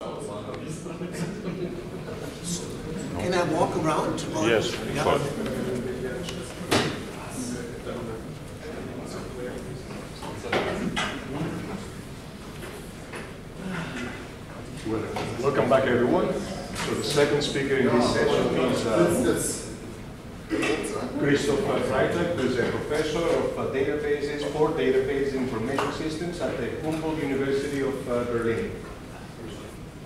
Can I walk around? Or? Yes, yeah. fine. Welcome back, everyone. So the second speaker in this session is Christoph Freitag, who is a professor of databases for database information systems at the Humboldt University of Berlin.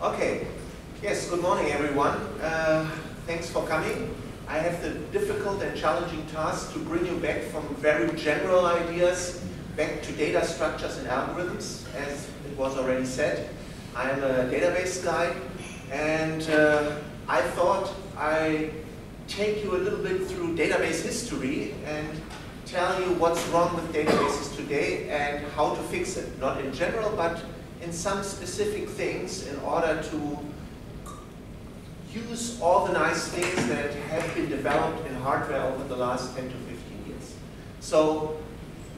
Okay. Yes, good morning, everyone. Thanks for coming. I have the difficult and challenging task to bring you back from very general ideas back to data structures and algorithms. As it was already said, I'm a database guy, and I thought I'd take you a little bit through database history and tell you what's wrong with databases today and how to fix it. Not in general, but in some specific things in order to use all the nice things that have been developed in hardware over the last 10 to 15 years. So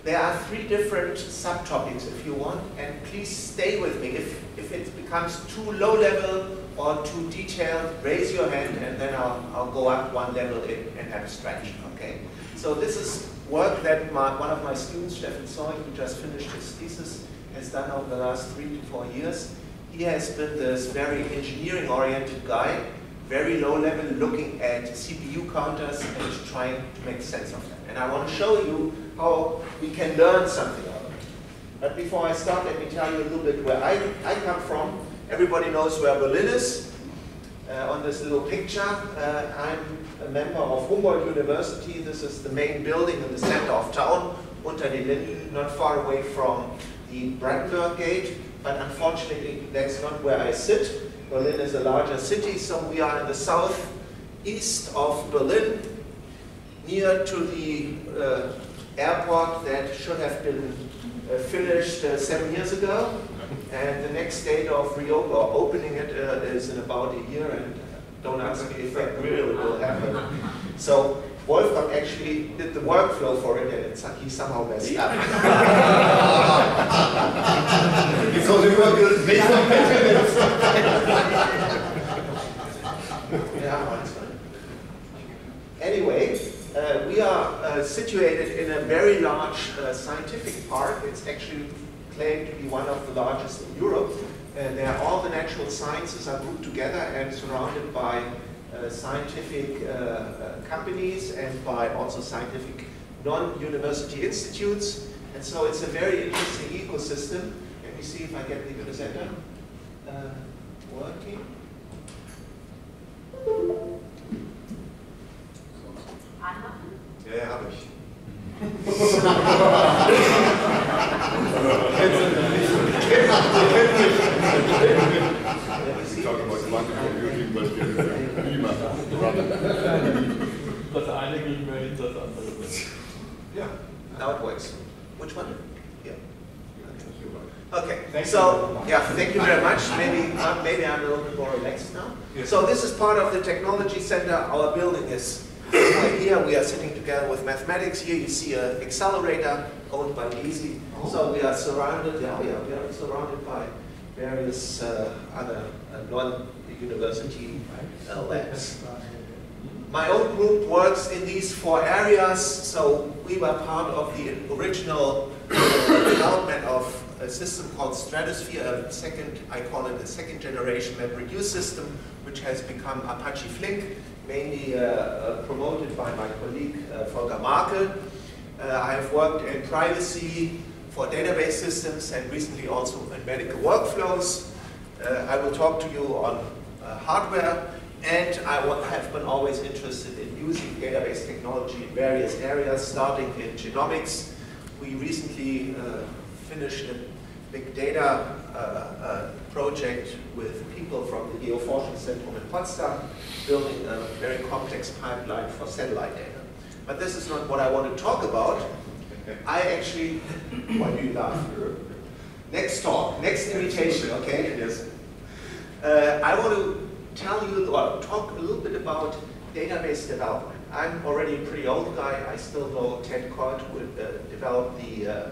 there are 3 different subtopics if you want, and please stay with me. If it becomes too low level or too detailed, raise your hand and then I'll go up one level in abstraction, okay? So this is work that one of my students, Stefan Zoy, who just finished his thesis, has done over the last 3 to 4 years. He has been this very engineering-oriented guy, very low level, looking at CPU counters and trying to make sense of them. And I want to show you how we can learn something out of it. But before I start, let me tell you a little bit where I come from. Everybody knows where Berlin is. On this little picture, I'm a member of Humboldt University. This is the main building in the center of town, Unter den Linden, not far away from the Brandenburg Gate. But unfortunately, that's not where I sit. Berlin is a larger city, so we are in the southeast of Berlin, near to the airport that should have been finished 7 years ago. And the next date of opening it is in about a year, and don't ask me if that really will happen. So Wolfgang actually did the workflow for it, and he somehow messed up. Because we were good. Anyway, we are situated in a very large scientific park. It's actually claimed to be one of the largest in Europe. There all the natural sciences are grouped together and surrounded by scientific companies and by also scientific non-university institutes. And so it's a very interesting ecosystem. Let me see if I get the presenter working. Ja, habe ich. Das eine ging mehr hinter das andere. Yeah, now it works. Which one? Yeah. Okay. So yeah, thank you very much. Maybe I'm a little bit more relaxed now. Yes. So this is part of the technology center. Our building is right here. We are sitting together with mathematics. Here you see an accelerator owned by Easy. So we are surrounded. Yeah, we are surrounded by various other non-university labs. My own group works in these 4 areas, so we were part of the original development of a system called Stratosphere, I call it a second generation MapReduce system, which has become Apache Flink, mainly promoted by my colleague Volker Markel. I have worked in privacy for database systems and recently also in medical workflows. I will talk to you on hardware. And I have been always interested in using database technology in various areas, starting in genomics. We recently finished a big data project with people from the Geoforschungszentrum in Potsdam, building a very complex pipeline for satellite data. But this is not what I want to talk about. I actually, why do you laugh? Next talk, next invitation, okay? Yes. I want to tell you or talk a little bit about database development. I'm already a pretty old guy. I still know Ted Kort, who developed the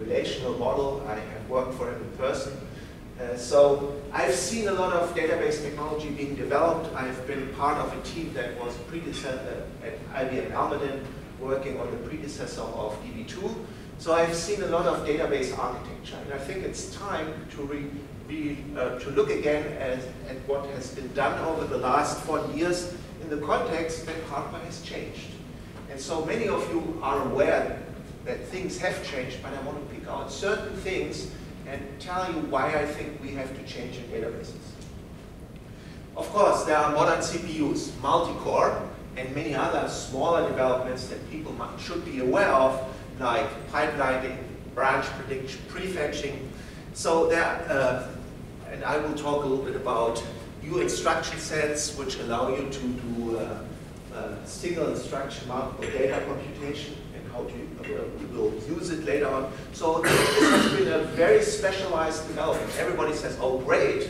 relational model. I have worked for him in person. So I've seen a lot of database technology being developed. I've been part of a team that was predecessor at IBM Almaden, working on the predecessor of DB2. So I've seen a lot of database architecture, and I think it's time to to look again at what has been done over the last 40 years in the context that hardware has changed. And so many of you are aware that things have changed, but I want to pick out certain things and tell you why I think we have to change in databases. Of course, there are modern CPUs, multi-core, and many other smaller developments that people should be aware of, like pipelining, branch prediction, prefetching. So there, and I will talk a little bit about new instruction sets which allow you to do single instruction multiple data computation, and how we will use it later on. So this has been a very specialized development. Everybody says, oh great,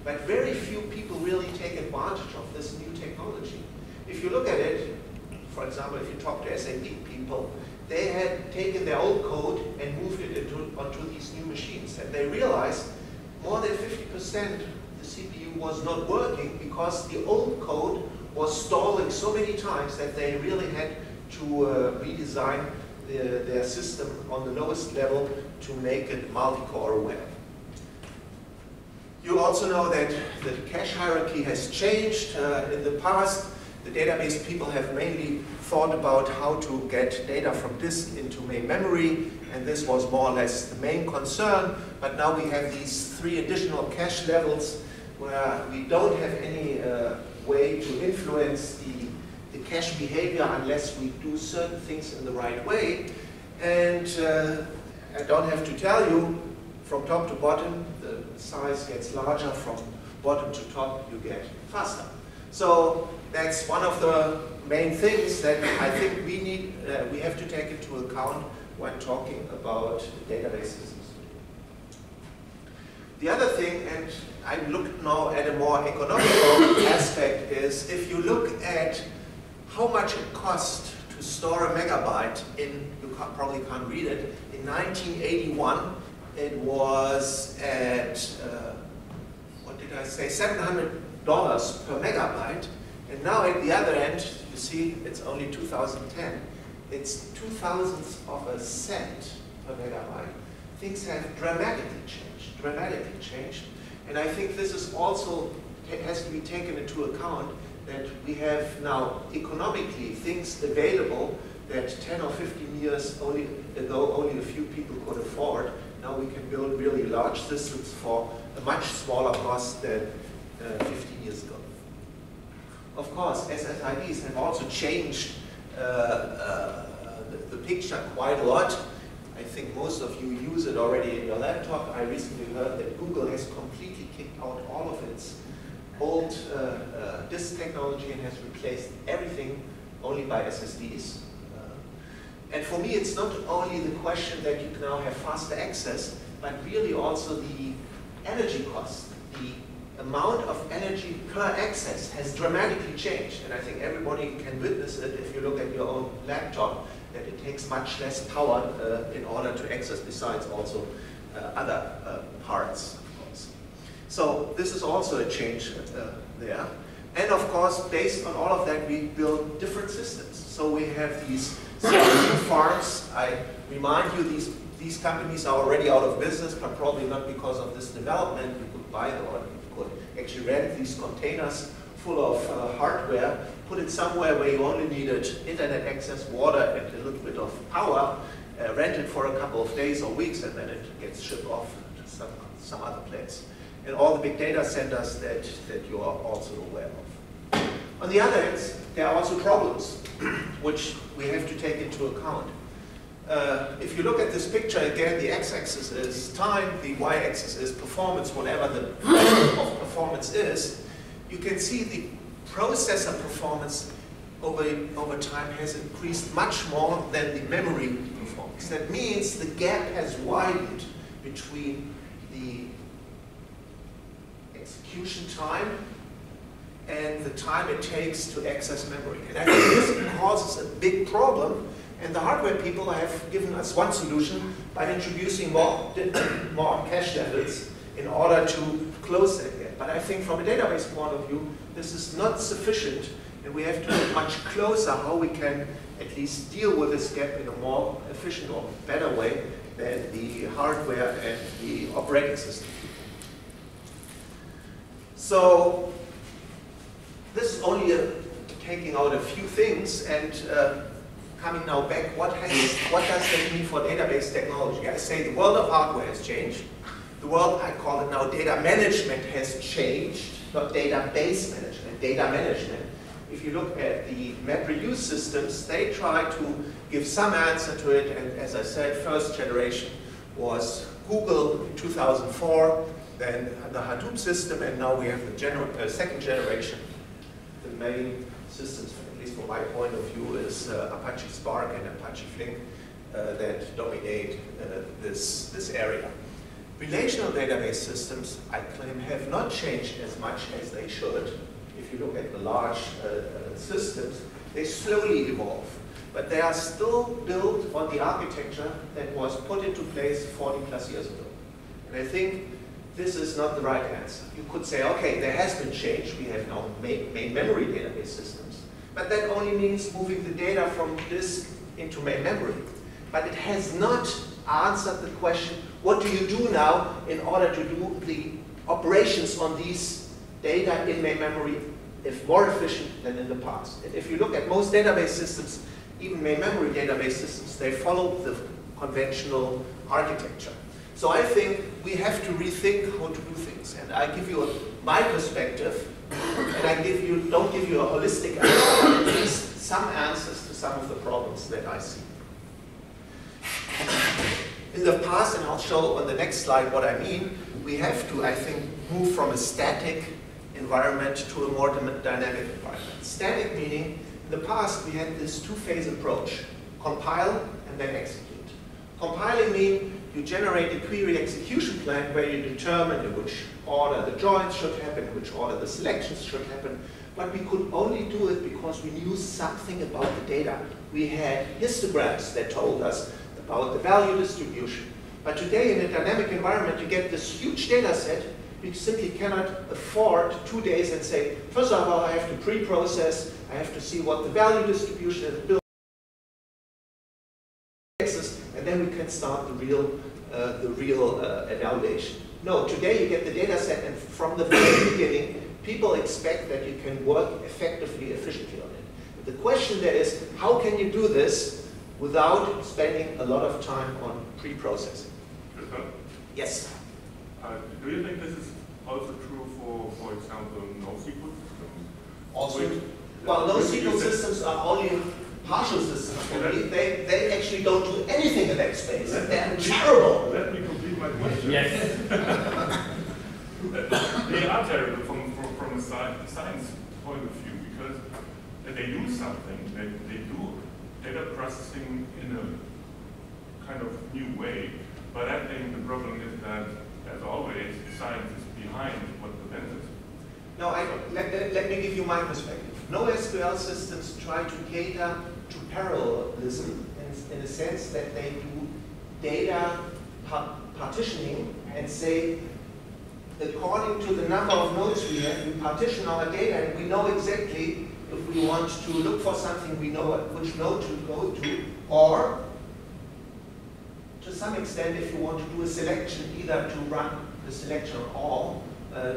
but very few people really take advantage of this new technology. If you look at it, for example, if you talk to SAP people, they had taken their old code and moved it onto these new machines, and they realized more than 50% the CPU was not working because the old code was stalling so many times that they really had to redesign their system on the lowest level to make it multi-core aware. You also know that the cache hierarchy has changed. In the past, the database people have mainly thought about how to get data from disk into main memory, and this was more or less the main concern. But now we have these 3 additional cache levels where we don't have any way to influence the cache behavior unless we do certain things in the right way. And I don't have to tell you, from top to bottom, the size gets larger. From bottom to top, you get faster. So that's one of the main things that I think we have to take into account when talking about databases. The other thing, and I look now at a more economical aspect, is if you look at how much it costs to store a megabyte in, you probably can't read it, in 1981 it was at, what did I say, $700 per megabyte, and now at the other end, you see it's only 2010. It's 0.002 of a cent per megabyte. Things have dramatically changed, and I think this is also has to be taken into account, that we have now economically things available that 10 or 15 years ago only a few people could afford. Now we can build really large systems for a much smaller cost than 15 years ago. Of course, SSIDs have also changed the picture quite a lot. I think most of you use it already in your laptop. I recently heard that Google has completely kicked out all of its old disk technology and has replaced everything only by SSDs. And for me, it's not only the question that you now have faster access, but really also the energy cost. The amount of energy per access has dramatically changed, and I think everybody can witness it if you look at your own laptop, that it takes much less power in order to access, besides also other parts, of course. So this is also a change there. And of course, based on all of that, we build different systems. So we have these CPU farms. I remind you, these companies are already out of business, but probably not because of this development. You could buy them, or you could actually rent these containers full of hardware, put it somewhere where you only needed internet access, water, and a little bit of power, rent it for a couple of days or weeks, and then it gets shipped off to some other place. And all the big data centers that you are also aware of. On the other hand, there are also problems which we have to take into account. If you look at this picture again, the x-axis is time, the y-axis is performance, whatever the value of performance is. You can see the processor performance over time has increased much more than the memory performance. That means the gap has widened between the execution time and the time it takes to access memory. And I think this causes a big problem, and the hardware people have given us one solution by introducing more cache levels in order to close that gap. But I think from a database point of view, this is not sufficient, and we have to look much closer how we can at least deal with this gap in a more efficient or better way than the hardware and the operating system. So this is only taking out a few things, and coming now back, what does that mean for database technology? I say the world of hardware has changed. The world, I call it now, data management has changed, not database management, data management. If you look at the MapReduce systems, they try to give some answer to it, and as I said, first generation was Google in 2004, then the Hadoop system, and now we have the second generation. The main systems, at least from my point of view, is Apache Spark and Apache Flink that dominate this area. Relational database systems, I claim, have not changed as much as they should. If you look at the large systems, they slowly evolve. But they are still built on the architecture that was put into place 40 plus years ago. And I think this is not the right answer. You could say, okay, there has been change. We have now main memory database systems. But that only means moving the data from disk into main memory. But it has not answered the question, what do you do now in order to do the operations on these data in main memory if more efficient than in the past? And if you look at most database systems, even main memory database systems, they follow the conventional architecture. So I think we have to rethink how to do things. And I give you my perspective, and I don't give you a holistic answer, but at least some answers to some of the problems that I see. In the past, and I'll show on the next slide what I mean, we have to, I think, move from a static environment to a more dynamic environment. Static meaning, in the past we had this two-phase approach, compile and then execute. Compiling means you generate a query execution plan where you determine in which order the joins should happen, in which order the selections should happen, but we could only do it because we knew something about the data. We had histograms that told us about the value distribution. But today in a dynamic environment, you get this huge data set. You simply cannot afford 2 days and say, first of all, I have to pre-process, I have to see what the value distribution is, build and then we can start the real evaluation. No, today you get the data set, and from the very beginning, people expect that you can work effectively, efficiently on it. The question there is, how can you do this without spending a lot of time on pre-processing? Yes? Do you think this is also true for example, NoSQL systems? Also, well, NoSQL systems are only partial systems. They actually don't do anything in that space. They're terrible. Let me complete my question. Yes. They are terrible from a science point of view, because they do something. They do data processing in a kind of new way. But I think the problem is that, as always, science is behind what prevents it. No, let me give you my perspective. NoSQL systems try to cater to parallelism in the sense that they do data partitioning and say, according to the number of nodes we have, we partition our data and we know exactly if we want to look for something, we know which node to go to, or to some extent, if you want to do a selection, either to run the selection on all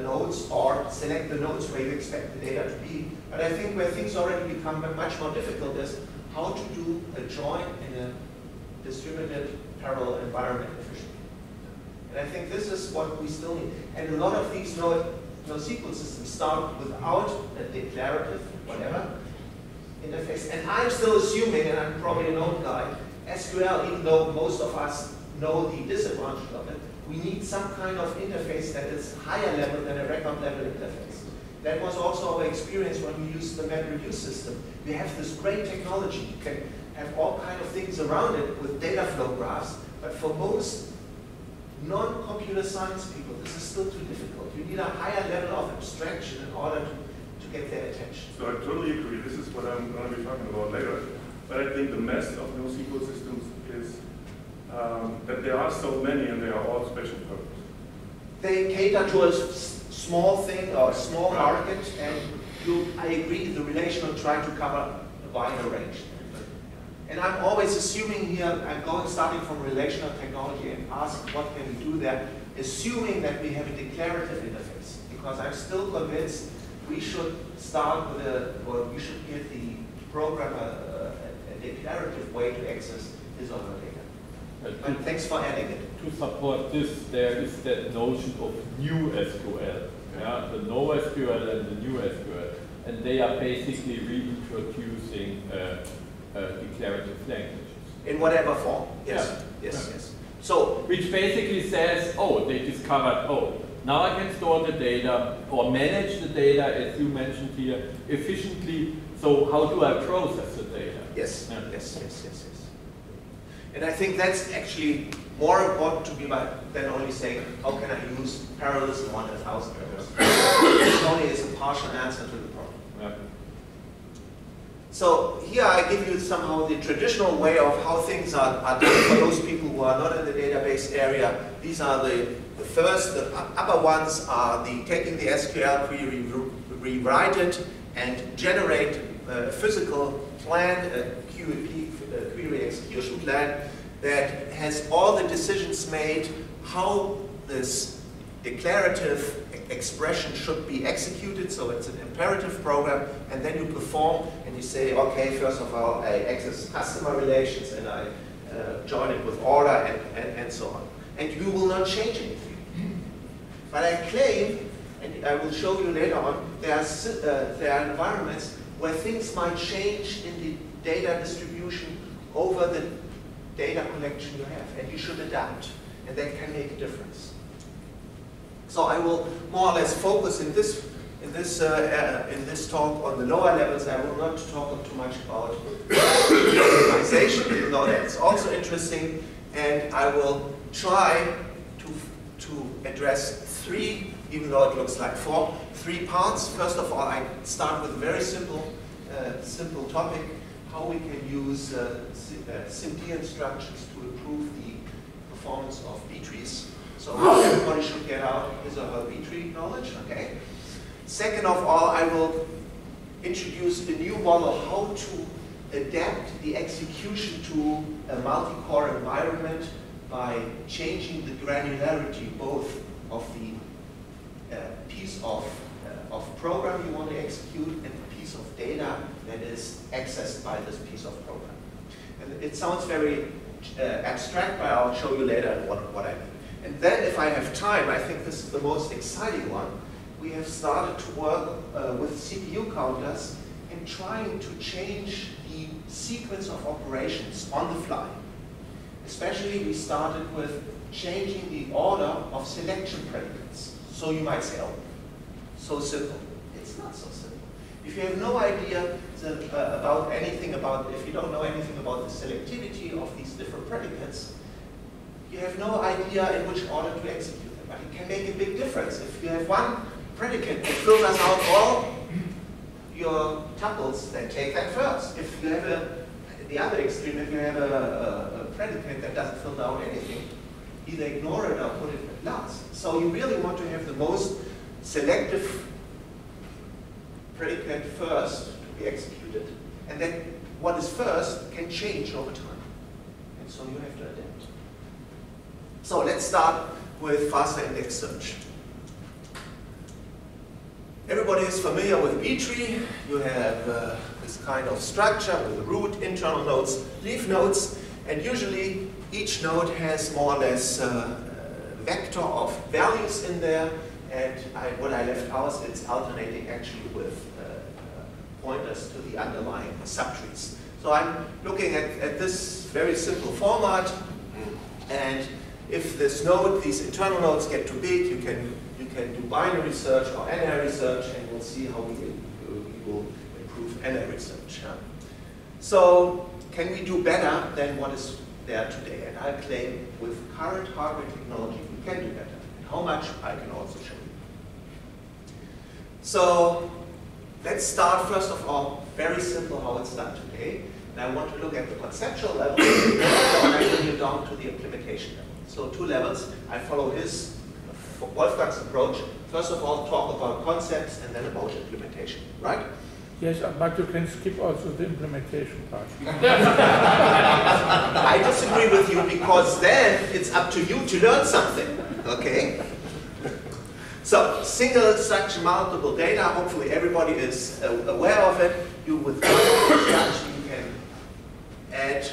nodes or select the nodes where you expect the data to be. But I think where things already become much more difficult is how to do a join in a distributed parallel environment efficiently. And I think this is what we still need. And a lot of these NoSQL systems start without a declarative, whatever, interface. And I'm still assuming, and I'm probably an old guy, SQL, even though most of us know the disadvantage of it, we need some kind of interface that is higher level than a record level interface. That was also our experience when we used the MapReduce system. We have this great technology. You can have all kinds of things around it with data flow graphs, but for most non-computer science people, this is still too difficult. You need a higher level of abstraction in order to get their attention. So I totally agree. This is what I'm going to be talking about later. But I think the mess of NoSQL systems is that there are so many and they are all special purpose. they cater to a small thing or a small market, and I agree, the relational try to cover a wider range. And I'm always assuming here, I'm starting from relational technology and ask what can we do there, assuming that we have a declarative interface, because I'm still convinced we should start with or we should give the programmer a declarative way to access his or her data. And thanks for adding it. To support this, there is that notion of new SQL, yeah? The NoSQL and the new SQL, and they are basically reintroducing declarative languages. In whatever form, yes, yeah. yes, yes. So, which basically says, oh, they discovered, oh, now I can store the data or manage the data, as you mentioned here, efficiently. So how do I process the data? Yes, yeah. yes, yes, yes, yes. And I think that's actually more important to me than only saying, how can I use parallelism on 1,000 errors? It only is a partial answer to the problem. Yeah. So here I give you somehow the traditional way of how things are done for those people who are not in the database area. These are the upper ones are taking the SQL query, rewrite it, and generate a physical plan, a query execution plan that has all the decisions made how this declarative expression should be executed. So it's an imperative program, and then you perform and you say, okay, first of all, I access customer relations and I join it with order and so on. And you will not change anything. But I claim, and I will show you later on, there are environments where things might change in the data distribution over the data collection you have, and you should adapt, and that can make a difference. So I will more or less focus in this talk on the lower levels. I will not talk too much about optimization, even though that's also interesting, and I will try to address three, even though it looks like three parts. First of all, I start with a very simple topic: how we can use SIMD instructions to improve the performance of B-trees. So everybody should get out his or her B-tree knowledge, okay? Second of all, I will introduce a new model how to adapt the execution to a multi-core environment by changing the granularity both of the piece of program you want to execute and the piece of data that is accessed by this piece of program. And it sounds very abstract, but I'll show you later what I mean. And then, if I have time, I think this is the most exciting one. We have started to work with CPU counters and trying to change the sequence of operations on the fly. Especially, we started with changing the order of selection predicates. So you might say, oh, so simple. It's not so simple. If you have no idea if you don't know anything about the selectivity of these different predicates, you have no idea in which order to execute them. But it can make a big difference. If you have one predicate that filters out all your tuples, then take that first. If you have the other extreme, if you have a predicate that doesn't filter out anything, either ignore it or put it last. So you really want to have the most selective predicate first to be executed, and then what is first can change over time. And so you have to adapt. So let's start with faster index search. Everybody is familiar with B-tree. You have this kind of structure with root, internal nodes, leaf nodes, and usually each node has more or less a vector of values in there, and what I left out, it's alternating actually with pointers to the underlying subtrees. So I'm looking at this very simple format, and if this node, these internal nodes get too big, you can do binary search or n-ary search, and we'll see how we will improve n-ary search. Yeah? So can we do better than what is there today? And I claim with current hardware technology we can do better. And how much I can also show you. So let's start first of all, very simple how it's done today. And I want to look at the conceptual level, and I bring you down to the implementation level. So two levels. I follow his Wolfgang's approach. First of all, talk about concepts and then about implementation, right? Yes, but you can skip also the implementation part. I disagree with you because then it's up to you to learn something, okay? So, single structure, multiple data, hopefully everybody is aware of it. You with one structure, you can add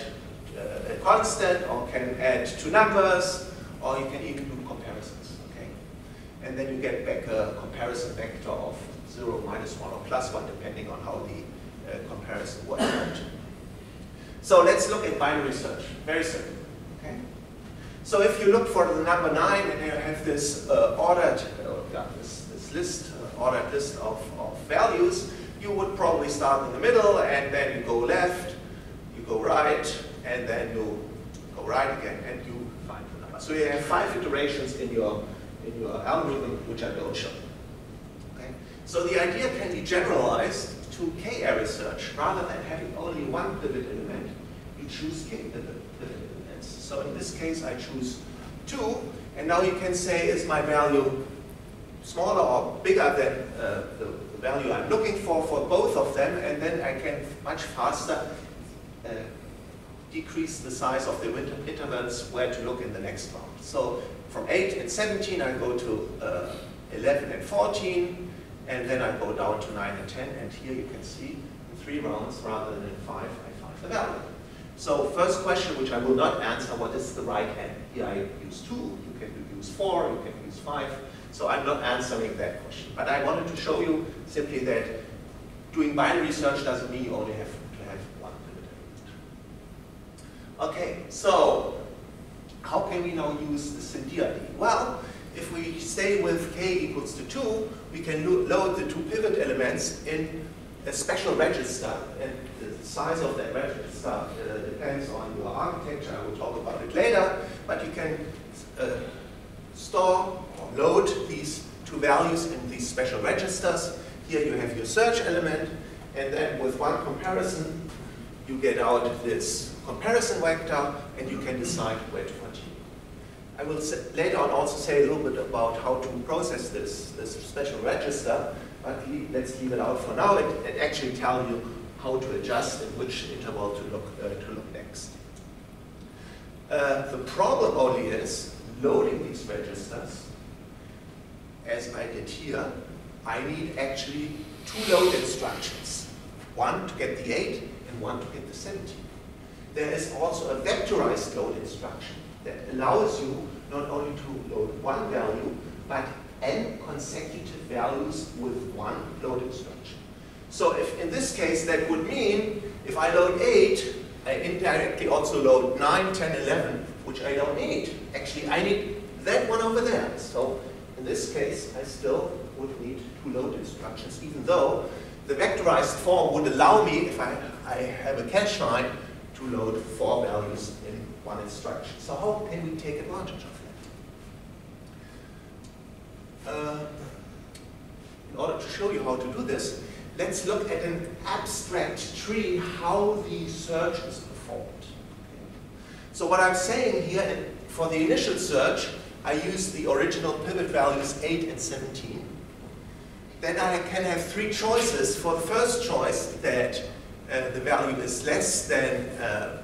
a constant or can add two numbers, or you can even do comparisons, okay? And then you get back a comparison vector of 0, -1, or +1, depending on how the comparison works out. So let's look at binary search. Very simple, okay? So if you look for the number 9 and you have this ordered list of values, you would probably start in the middle and then you go left, you go right, and then you go right again and you find the number. So you have 5 iterations in your algorithm, which I will show. Okay? So the idea can be generalized to k-array search. Rather than having only one pivot element, you choose k pivot elements. So in this case, I choose 2, and now you can say, is my value smaller or bigger than the value I'm looking for both of them, and then I can much faster decrease the size of the intervals where to look in the next round. So from 8 and 17, I go to 11 and 14, and then I go down to 9 and 10, and here you can see in 3 rounds rather than in 5, I find the value. So first question, which I will not answer, what is the right hand? Here I use 2, you can use 4, you can use 5, so I'm not answering that question. But I wanted to show you simply that doing binary search doesn't mean you only have to have one pivot element. Okay, so how can we now use the SIMD? Well, if we stay with k equals to 2, we can load the 2 pivot elements in a special register, and the size of that register depends on your architecture. I will talk about it later, but you can store or load these 2 values in these special registers. Here you have your search element, and then with one comparison, you get out this comparison vector, and you can decide where to continue. I will later on also say a little bit about how to process this special register, but let's leave it out for now. It actually tells you how to adjust and which interval to look next. The problem only is loading these registers, as I did here. I need actually 2 load instructions, one to get the 8 and one to get the 17. There is also a vectorized load instruction that allows you not only to load one value, but n consecutive values with one load instruction. So if in this case, that would mean if I load 8, I indirectly also load 9, 10, 11, which I don't need. Actually, I need that one over there. So in this case, I still would need 2 load instructions, even though the vectorized form would allow me, if I have a cache line, to load 4 values in one instruction. So how can we take advantage of that? In order to show you how to do this, let's look at an abstract tree, how the search is performed. So what I'm saying here, for the initial search, I use the original pivot values 8 and 17. Then I can have 3 choices. For the first choice, that the value is less than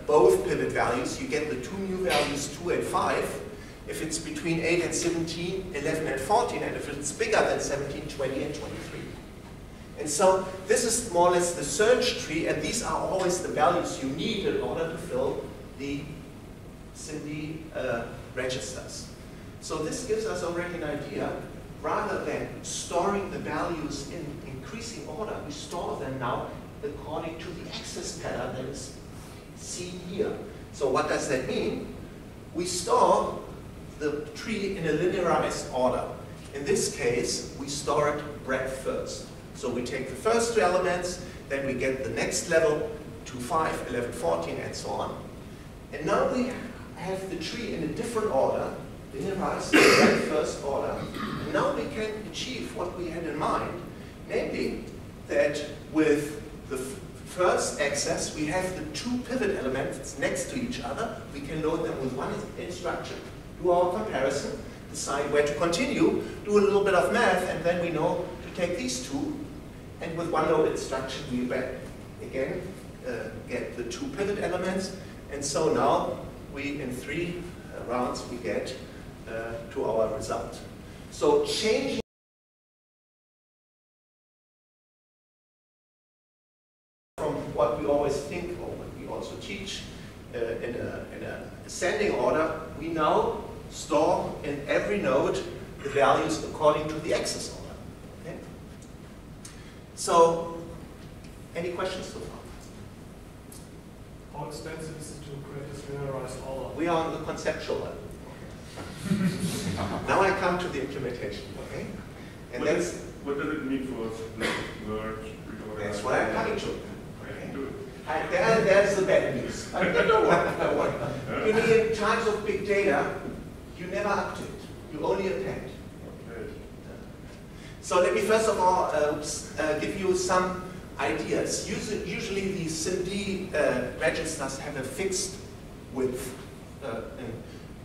both pivot values, you get the 2 new values 2 and 5. If it's between 8 and 17, 11 and 14, and if it's bigger than 17, 20 and 23. And so this is more or less the search tree, and these are always the values you need in order to fill the SIMD registers. So this gives us already an idea. Rather than storing the values in increasing order, we store them now according to the access pattern that is seen here. So what does that mean? We store the tree in a linearized order. In this case, we store it breadth first. So we take the first 2 elements, then we get the next level, 2, 5, 11, 14, and so on. And now we have the tree in a different order, linearized breadth first order. And now we can achieve what we had in mind, namely that with the first access, we have the 2 pivot elements next to each other. We can load them with one instruction, do our comparison, decide where to continue, do a little bit of math, and then we know to take these two, and with one node instruction we again get the two pivot elements, and so now we, in 3 rounds, we get to our result. So changing from what we always think, or what we also teach in a ascending order, we now store in every node the values according to the axis order. Okay? So, any questions so far? How expensive is it to create this linearized order? We are on the conceptual level. Now I come to the implementation. Okay? And what does it mean for split, merge, reorder? That's what I'm coming to. Okay, do it. There's the bad news. I don't want. You need, in times of big data, you never update. You only append. Okay. So let me first of all give you some ideas. Usually the SIMD registers have a fixed width.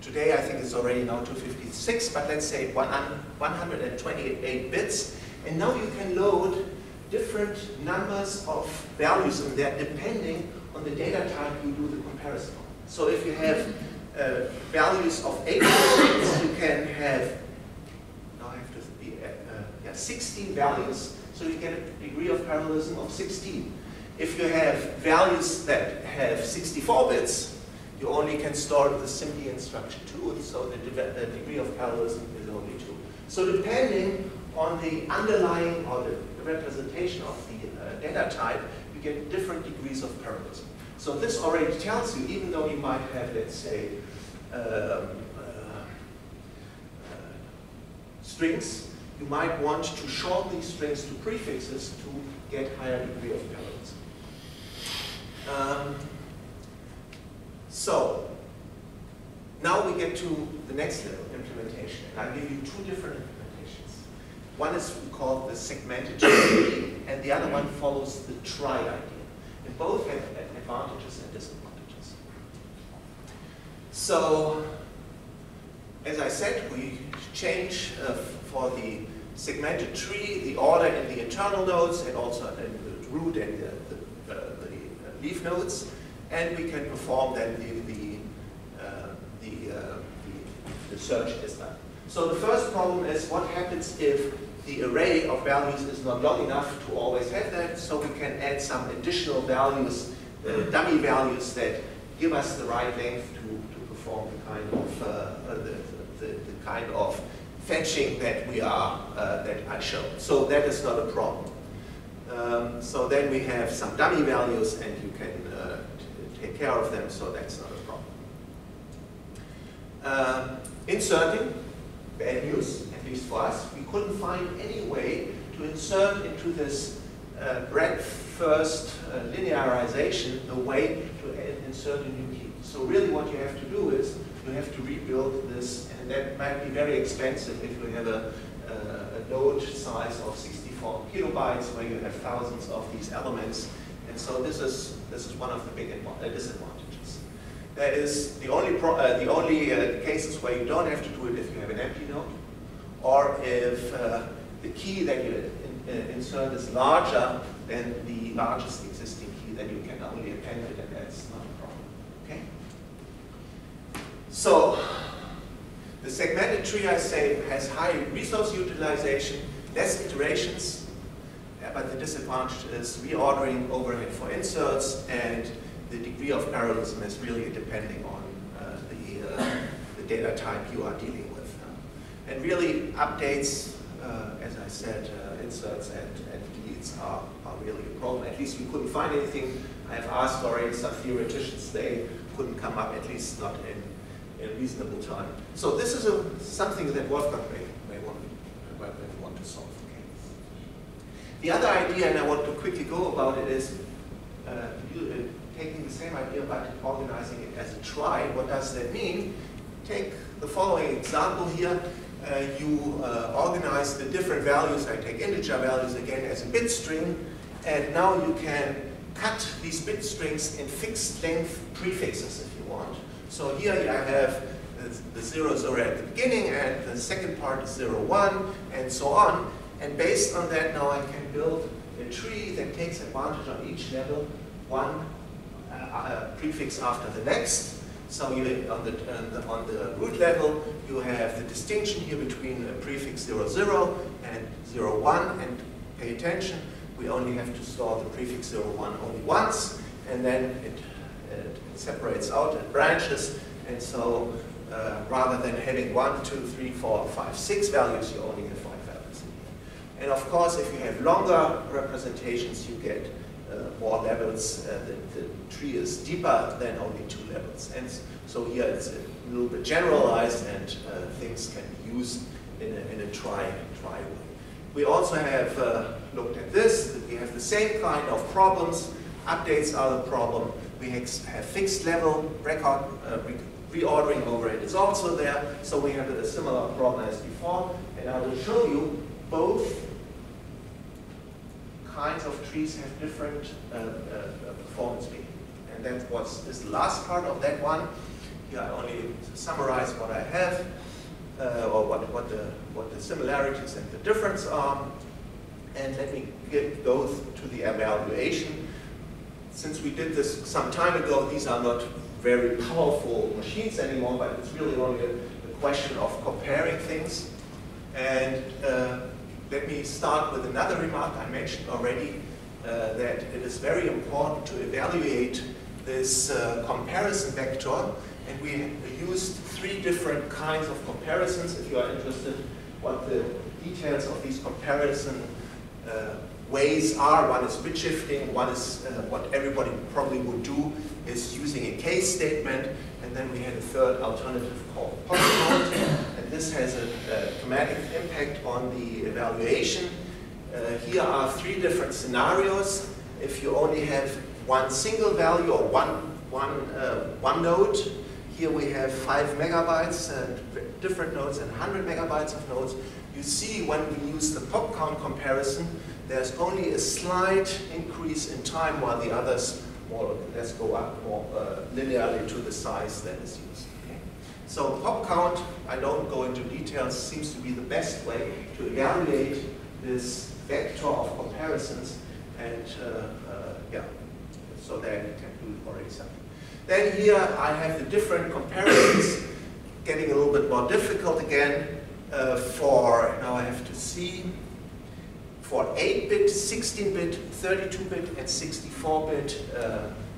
Today I think it's already now 256, but let's say 128 bits. And now you can load different numbers of values in there depending on the data type you do the comparison on. So if you have values of 8 bits, you can have, now I have to be 16 values, so you get a degree of parallelism of 16. If you have values that have 64 bits, you only can store the SIMD instruction 2, so the degree of parallelism is only 2. So depending on the underlying or the representation of the data type, you get different degrees of parallelism. So this already tells you, even though you might have, let's say, strings, you might want to shorten these strings to prefixes to get higher degree of parallelism. So now we get to the next level, implementation. And I'll give you 2 different implementations. One is called the segmented tree, and the other one follows the trie idea. And both have advantages and disadvantages. So, as I said, we change for the segmented tree the order in the internal nodes and also in the root and the leaf nodes, and we can perform then the search as well. So the first problem is what happens if the array of values is not long enough to always have that, so we can add some additional values, dummy values that give us the right length to perform the kind of fetching that that I showed. So that is not a problem. So then we have some dummy values, and you can take care of them, so that's not a problem. Inserting, bad news, at least for us. We couldn't find any way to insert into this breadth first linearization a way to insert a new key. So really what you have to do is you have to rebuild this, and that might be very expensive if you have a node size of 64 kilobytes where you have thousands of these elements. And so this is one of the big disadvantages. That is the only cases where you don't have to do it if you have an empty node, or if the key that you insert is larger than the largest existing key, then you can only append it, and that's not a problem. Okay? So the segmented tree, I say, has high resource utilization, less iterations, but the disadvantage is reordering overhead for inserts, and the degree of parallelism is really depending on the data type you are dealing with. And really, updates, as I said, inserts and deletes are really a problem. At least we couldn't find anything. I have asked already some theoreticians, they couldn't come up, at least not in a reasonable time. So this is something that Wolfgang may want to solve. Okay. The other idea, and I want to quickly go about it, is taking the same idea but organizing it as a trie. What does that mean? Take the following example here. You organize the different values. I take integer values again as a bit string, and now you can cut these bit strings in fixed length prefixes if you want. So here I have the 0, 0 at the beginning, and the second part is 0, 1, and so on. And based on that, now I can build a tree that takes advantage on each level, one prefix after the next. So you, on the root level, you have the distinction here between a prefix 00 and 01, and pay attention, we only have to store the prefix 01 only once, and then it separates out and branches, and so rather than having 1, 2, 3, 4, 5, 6 values, you only have 5 values. And of course, if you have longer representations, you get more levels. The tree is deeper than only 2 levels. And so here it's a little bit generalized, and things can be used in a try way. We also have looked at this. We have the same kind of problems. Updates are the problem. We have fixed level record reordering overhead is also there. So we have a similar problem as before. And I will show you both kinds of trees have different performance behavior. And that's is the last part of that one. Here I only summarize what I have, or what the similarities and the difference are. And let me go to the evaluation. Since we did this some time ago, these are not very powerful machines anymore, but it's really only a question of comparing things. And let me start with another remark I mentioned already, that it is very important to evaluate this comparison vector. And we used 3 different kinds of comparisons. If you are interested what the details of these comparison ways are, one is bit shifting, one is what everybody probably would do is using a case statement, and then we had a third alternative called pop count, and this has a dramatic impact on the evaluation. Here are 3 different scenarios. If you only have one single value or one node, here we have 5 megabytes and different nodes and 100 megabytes of nodes. You see when we use the pop count comparison, there's only a slight increase in time while the others more or less go up more linearly to the size that is used. Okay. So pop count, I don't go into details, seems to be the best way to evaluate this vector of comparisons, and yeah, so that you can do already something. Then here I have the different comparisons, getting a little bit more difficult again. For, now I have to see, for 8-bit, 16-bit, 32-bit, and 64-bit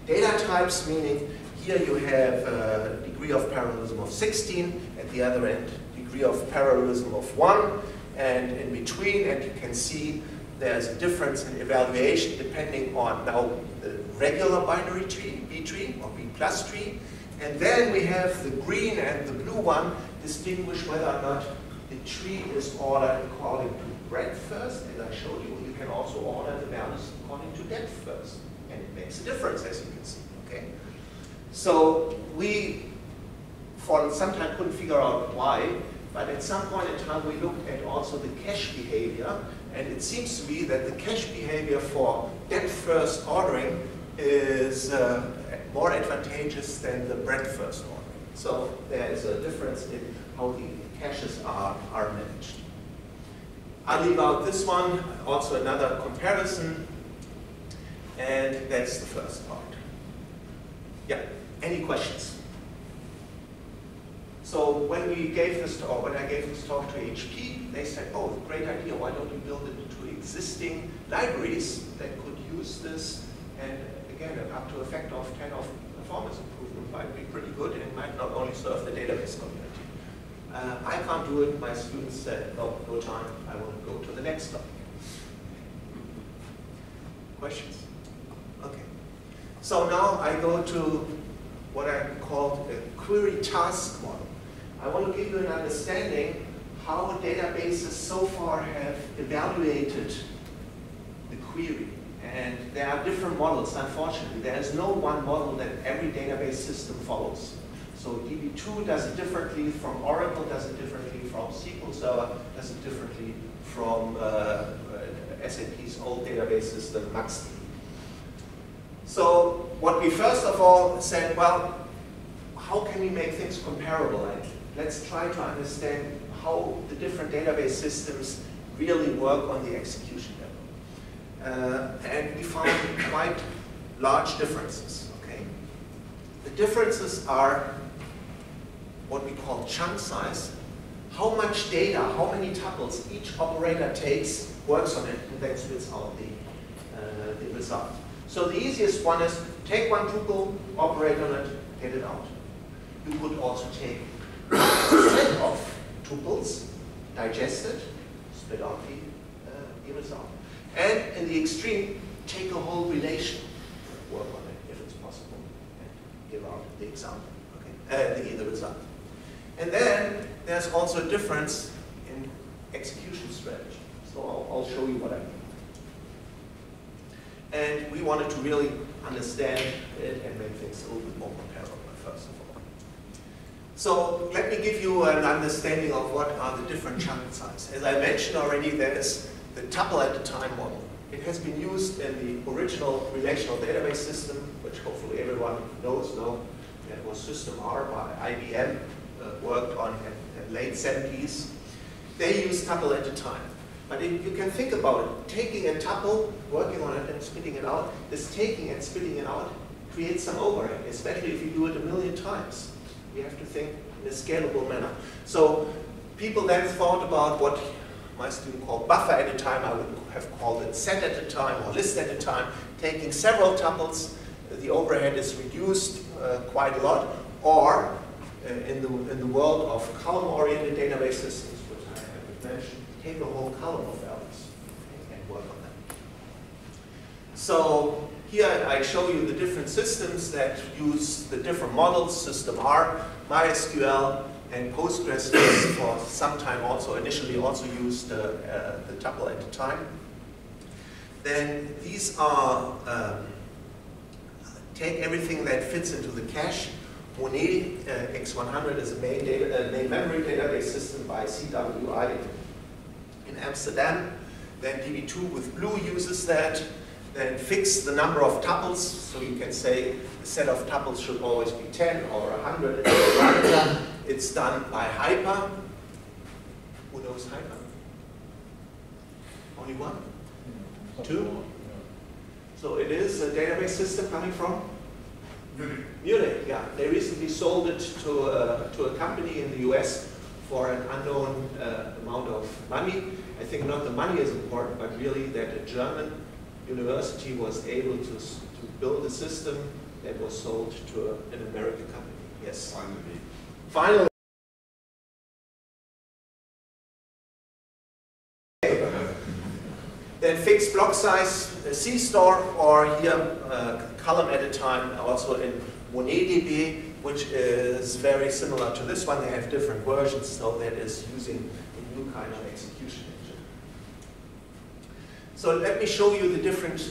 data types, meaning here you have a degree of parallelism of 16, at the other end, degree of parallelism of 1, and in between, and you can see there's a difference in evaluation depending on now the regular binary tree, B tree or B plus tree, and then we have the green and the blue one distinguish whether or not the tree is ordered according to breadth first, as I showed you. You can also order the values according to depth first, and it makes a difference, as you can see. Okay, so we for some time couldn't figure out why, but at some point in time we looked at also the cache behavior, and it seems to be that the cache behavior for depth first ordering is more advantageous than the breadth first ordering. So there is a difference in how the caches are managed. I leave out this one, also another comparison, and that's the first part. Yeah, any questions? So when we gave this talk, when I gave this talk to HP, they said, oh, great idea, why don't you build it into existing libraries that could use this, and again, up to a factor of 10 of performance improvement might be pretty good, and it might not only serve the database community. I can't do it. My students said, no, no time. I want to go to the next topic. Questions? Okay. So now I go to what I call a query task model. I want to give you an understanding how databases so far have evaluated the query. And there are different models, unfortunately. There is no one model that every database system follows. So DB2 does it differently from Oracle, does it differently from SQL Server, does it differently from SAP's old database system, MaxDB. So what we first of all said, well, how can we make things comparable? And let's try to understand how the different database systems really work on the execution level. And we found quite large differences. Okay? The differences are what we call chunk size, how much data, how many tuples each operator takes, works on it, and then spits out the result. So the easiest one is take one tuple, operate on it, get it out. You could also take a set of tuples, digest it, spit out the result. And in the extreme, take a whole relation, work on it if it's possible, and give out the example, okay? The result. And then there's also a difference in execution strategy. So I'll show you what I mean. And we wanted to really understand it and make things a little bit more comparable, first of all. So let me give you an understanding of what are the different chunk sizes. As I mentioned already, there's the tuple at a time model. It has been used in the original relational database system, which hopefully everyone knows now. That was System R by IBM, worked on in the late 70s. They use tuple at a time. But if you can think about it, taking a tuple, working on it and spitting it out, this taking and spitting it out creates some overhead, especially if you do it 1,000,000 times. You have to think in a scalable manner. So people then thought about what my student called buffer at a time. I would have called it set at a time or list at a time, taking several tuples. The overhead is reduced quite a lot. Or in the world of column-oriented database systems, which I haven't mentioned, take a whole column of values and work on them. So here I show you the different systems that use the different models, System R, MySQL, and Postgres for some time also, initially also used the tuple at a time. Then these are, take everything that fits into the cache. Monet X100 is a main memory database system by CWI in Amsterdam. Then DB2 with Blue uses that. Then fix the number of tuples, so you can say the set of tuples should always be 10 or 100. It's done by Hyper. Who knows Hyper? Only one? Two? So it is a database system coming from? Munich, yeah. They recently sold it to a company in the US for an unknown amount of money. I think not the money is important, but really that a German university was able to build a system that was sold to an American company. Yes. Finally. Then fixed block size, C-store, or here column at a time, also in MonetDB, which is very similar to this one. They have different versions, so that is using a new kind of execution engine. So let me show you the different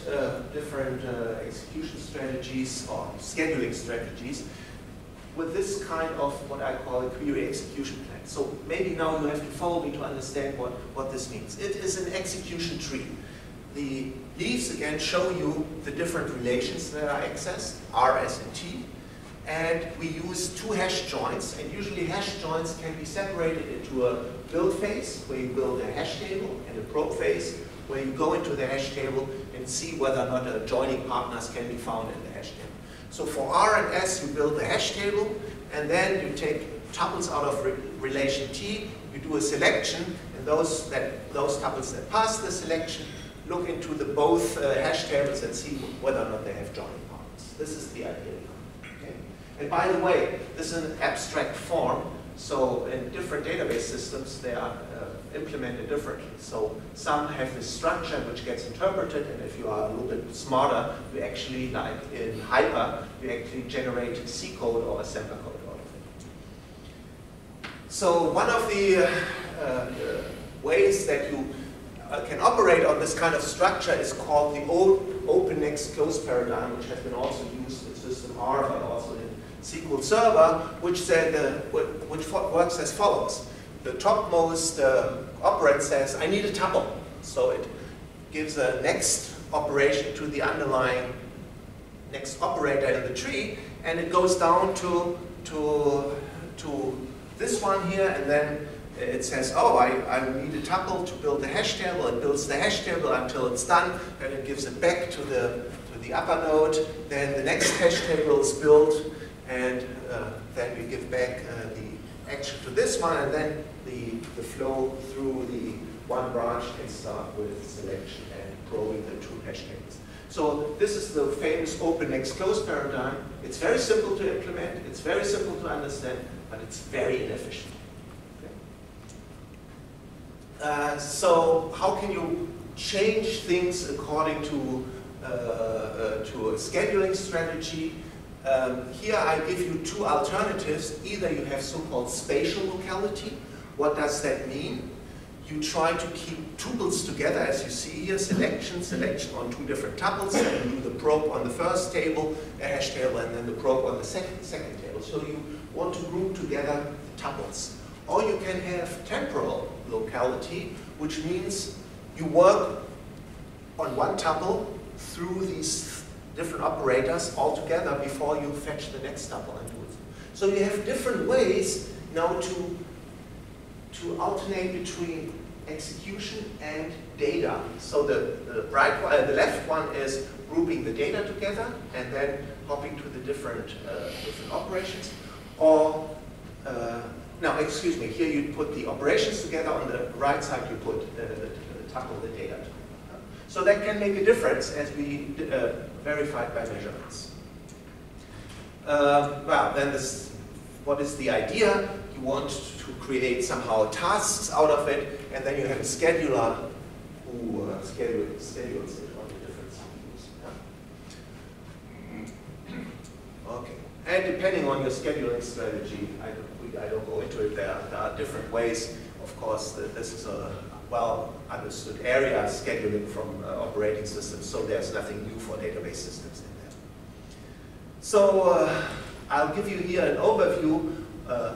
execution strategies or scheduling strategies with this kind of what I call a query execution plan. So maybe now you have to follow me to understand what this means. It is an execution tree. The leaves again show you the different relations that are accessed, R, S, and T. And we use two hash joins, and usually hash joins can be separated into a build phase, where you build a hash table, and a probe phase, where you go into the hash table and see whether or not adjoining partners can be found in the hash table. So for R and S, you build the hash table, and then you take tuples out of relation T, you do a selection, and those tuples that pass the selection look into the both hash tables and see whether or not they have joining partners. This is the idea. Okay? And by the way, this is an abstract form, so in different database systems they are implemented differently. So some have this structure which gets interpreted, and if you are a little bit smarter, you actually, like in Hyper, you actually generate C code or assembler code out of it. So one of the ways that you can operate on this kind of structure is called the open next close paradigm, which has been also used in System R, but also in SQL Server, which works as follows. The topmost operand says, I need a tuple. So it gives a next operation to the underlying next operator in the tree, and it goes down to to this one here, and then it says, oh, I need a tuple to build the hash table. It builds the hash table until it's done, then it gives it back to the upper node. Then the next hash table is built, and then we give back the action to this one, and then the flow through the one branch can start with selection and probing the two hash tables. So this is the famous open next close paradigm. It's very simple to implement, it's very simple to understand, but it's very inefficient. Okay? So how can you change things according to a scheduling strategy? Here I give you two alternatives. Either you have so-called spatial locality. What does that mean? You try to keep tuples together, as you see here, selection on two different tuples, and you do the probe on the first table, a hash table, and then the probe on the second table. So you want to group together tuples. Or you can have temporal locality, which means you work on one tuple through these different operators all together before you fetch the next tuple and do it. So you have different ways now to alternate between execution and data. So the left one is grouping the data together and then hopping to the different operations. Or now, excuse me, here you put the operations together. On the right side, you put tuple the data together. So that can make a difference, as we verified by measurements. Well, then what is the idea? You want to create somehow tasks out of it, and then you have a scheduler who schedules it on the different CPUs. Yeah? Okay. And depending on your scheduling strategy, I don't go into it. There are different ways. Of course, this is a well understood area, scheduling from operating systems, so there's nothing new for database systems in there. So I'll give you here an overview.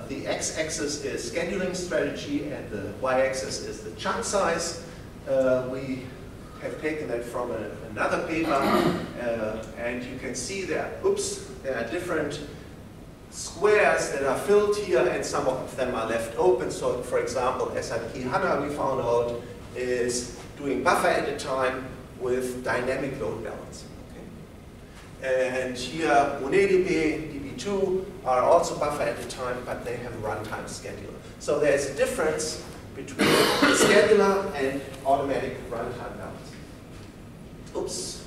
The x-axis is scheduling strategy, and the y-axis is the chunk size. We have taken that from another paper, and you can see there are different squares that are filled here, and some of them are left open. So, for example, SAP HANA, we found out, is doing buffer at a time with dynamic load balancing. Okay? And here, MonetDB, DB2 are also buffer at a time, but they have a runtime scheduler. So there's a difference between scheduler and automatic runtime balancing. Oops.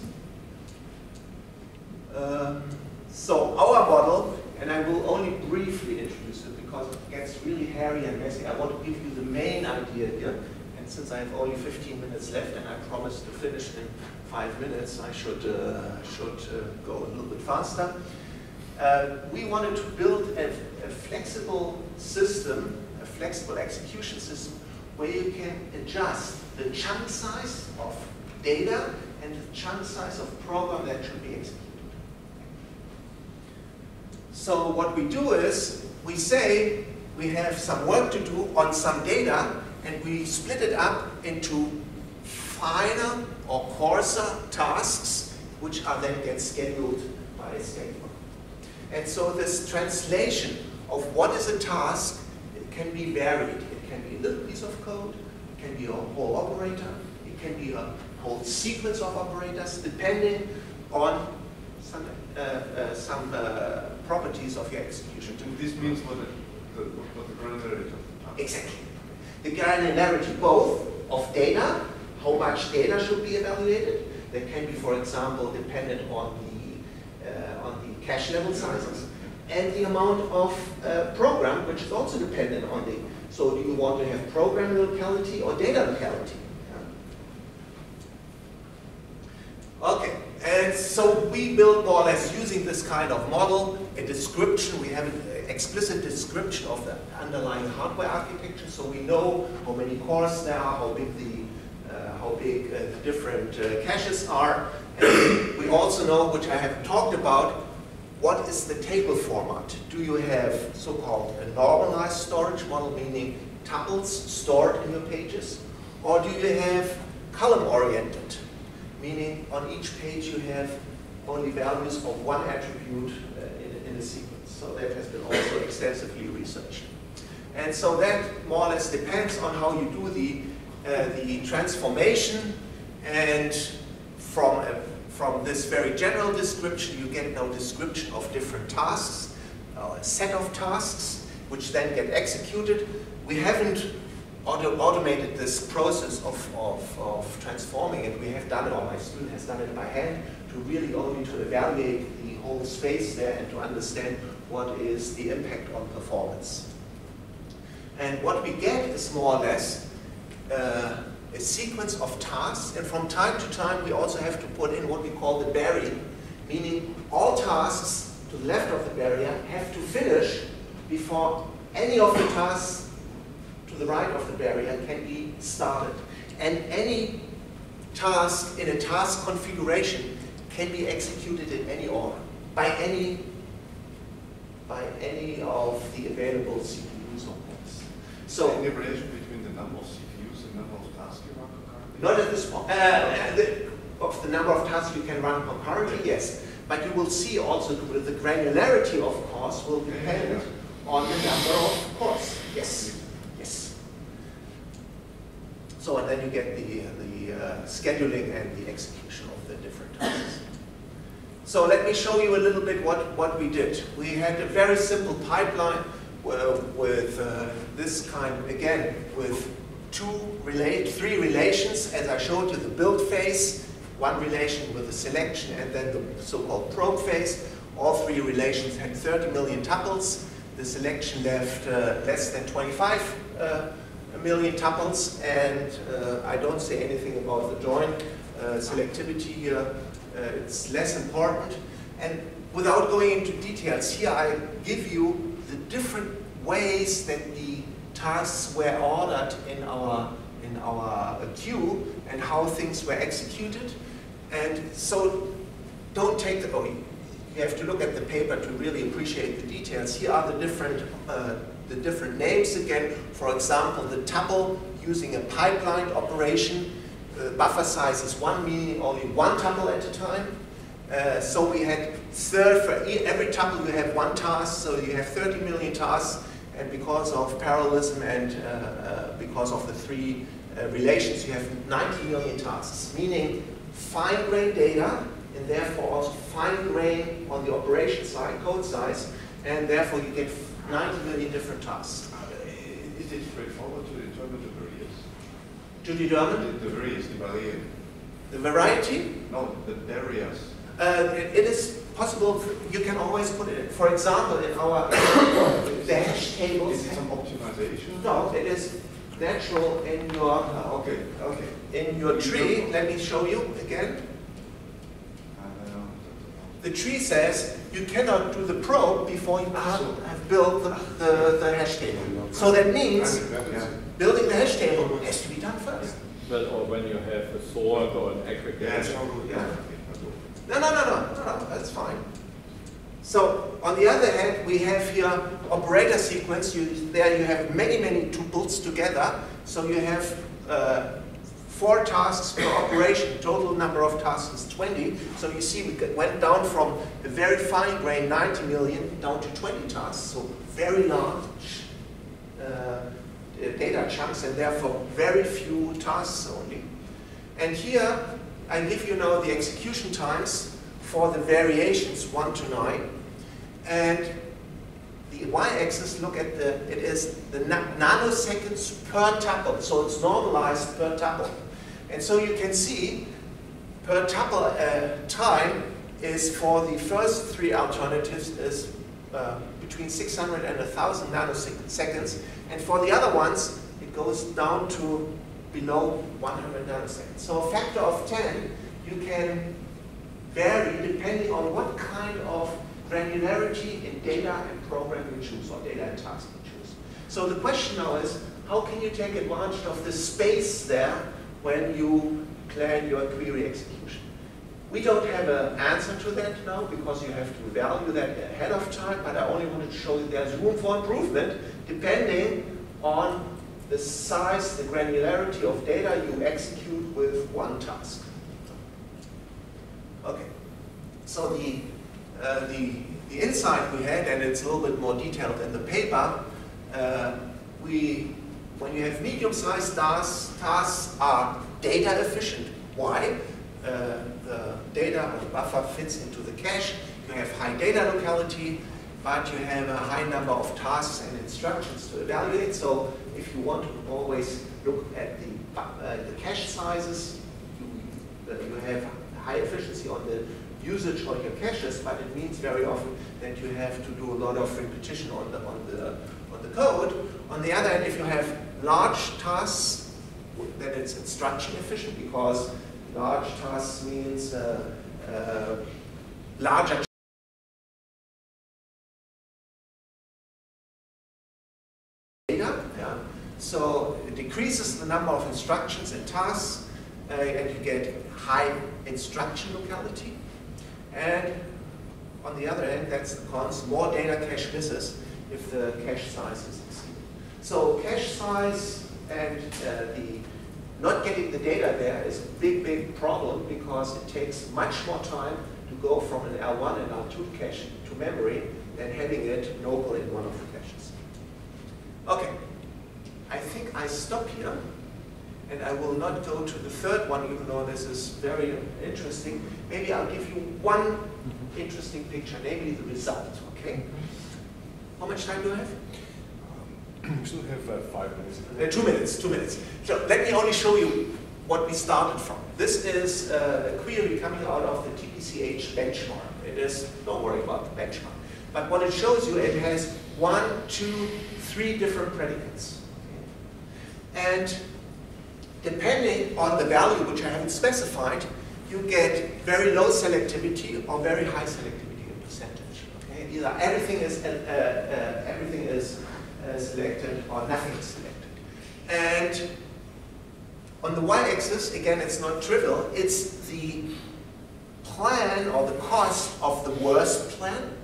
So our model, and I will only briefly introduce it because it gets really hairy and messy. I want to give you the main idea here. And since I have only 15 minutes left and I promised to finish in 5 minutes, I should go a little bit faster. We wanted to build a flexible system, a flexible execution system, where you can adjust the chunk size of data and the chunk size of program that should be executed. So what we do is, we say we have some work to do on some data, and we split it up into finer or coarser tasks, which are then get scheduled by a scheduler. And so this translation of what is a task, it can be varied. It can be a little piece of code, it can be a whole operator, it can be a whole sequence of operators, depending on some properties of your execution. And this means what the granularity of the task. Exactly. The granularity both of data, how much data should be evaluated. That can be, for example, dependent on the cache level sizes, and the amount of program, which is also dependent on the. So, do you want to have program locality or data locality? Yeah. Okay. And so we build more or less using this kind of model, a description. We have an explicit description of the underlying hardware architecture, so we know how many cores there are, how big the different caches are. And we also know, which I have talked about, what is the table format. Do you have so-called a normalized storage model, meaning tuples stored in your pages, or do you have column-oriented? Meaning on each page you have only values of one attribute in a sequence. So that has been also extensively researched. And so that more or less depends on how you do the transformation, and from this very general description you get now description of different tasks, a set of tasks, which then get executed. We haven't automated this process of transforming it. We have done it, or my student has done it by hand, to really only to evaluate the whole space there and to understand what is the impact on performance. And what we get is more or less a sequence of tasks, and from time to time we also have to put in what we call the barrier, meaning all tasks to the left of the barrier have to finish before any of the tasks to the right of the barrier can be started. And any task in a task configuration can be executed in any order, by any of the available CPUs or cores. So, any relation between the number of CPUs and the number of tasks you run concurrently? Not at this point. Of the number of tasks you can run concurrently, yes. But you will see also the granularity, of course, will depend on the number of cores. Yes, yes. So, and then you get the scheduling and the execution of the different tasks. So let me show you a little bit what we did. We had a very simple pipeline with this kind, again, with three relations, as I showed you, the build phase, one relation with the selection, and then the so-called probe phase. All three relations had 30 million tuples. The selection left less than 25 million tuples, and I don't say anything about the join selectivity here. It's less important. And without going into details, here I give you the different ways that the tasks were ordered in our queue and how things were executed. And so don't take the, you have to look at the paper to really appreciate the details. Here are the different names again. For example, the tuple using a pipeline operation. Buffer size is 1, meaning only one tuple at a time. So we had for every tuple you have one task, so you have 30 million tasks, and because of parallelism and because of the three relations, you have 90 million tasks, meaning fine-grained data, and therefore also fine-grained on the operation side, code size, and therefore you get 90 million different tasks. Is it straightforward to determine the variance? To determine? The variance, the variance. The variety? No, the barriers. It is possible, you can always put it, for example, in our the hash tables. Is it some optimization? No, it is natural in your in your tree. Let me show you again. The tree says you cannot do the probe before you have built the hash table. So that means building the hash table has to be done first. Well, or when you have a sort or an aggregate. No, that's fine. So, on the other hand, we have here operator sequence. There you have many tuples together. So you have 4 tasks per operation. Total number of tasks is 20. So you see we went down from a very fine-grained 90 million down to 20 tasks. So very large data chunks, and therefore very few tasks only. And here I give you now the execution times for the variations 1 to 9. And the y-axis, look at it is the nanoseconds per tuple. So it's normalized per tuple. And so you can see per tuple time is for the first 3 alternatives is between 600 and 1,000 nanoseconds. And for the other ones, it goes down to below 100 nanoseconds. So a factor of 10, you can vary depending on what kind of granularity in data and program you choose, or data and task you choose. So the question now is, how can you take advantage of the space there when you plan your query execution? We don't have an answer to that now because you have to evaluate that ahead of time, but I only wanted to show you there's room for improvement depending on the size, the granularity of data you execute with one task. Okay, so the the insight we had, and it's a little bit more detailed in the paper, when you have medium-sized tasks are data efficient. Why? The data or the buffer fits into the cache. You have high data locality, but you have a high number of tasks and instructions to evaluate. So if you want to always look at the cache sizes, you have high efficiency on the usage on your caches, but it means very often that you have to do a lot of repetition on the code. On the other hand, if you have large tasks, then it's instruction efficient, because large tasks means larger data. Yeah? So it decreases the number of instructions and tasks, and you get high instruction locality. And on the other hand, that's the cons, more data cache misses if the cache size is exceeded. So cache size and the not getting the data there is a big, big problem, because it takes much more time to go from an L1 and L2 cache to memory than having it local in one of the caches. Okay, I think I stop here, and I will not go to the third one, even though this is very interesting. Maybe I'll give you one interesting picture, namely the result, okay? How much time do you have? We still have 5 minutes. 2 minutes, 2 minutes. So let me only show you what we started from. This is a query coming out of the TPCH benchmark. It is, don't worry about the benchmark. But what it shows you, it has 1, 2, 3 different predicates. And depending on the value, which I haven't specified, you get very low selectivity or very high selectivity in percentage. Okay? Either everything is selected or nothing is selected. And on the y-axis, again, it's not trivial, it's the plan or the cost of the worst plan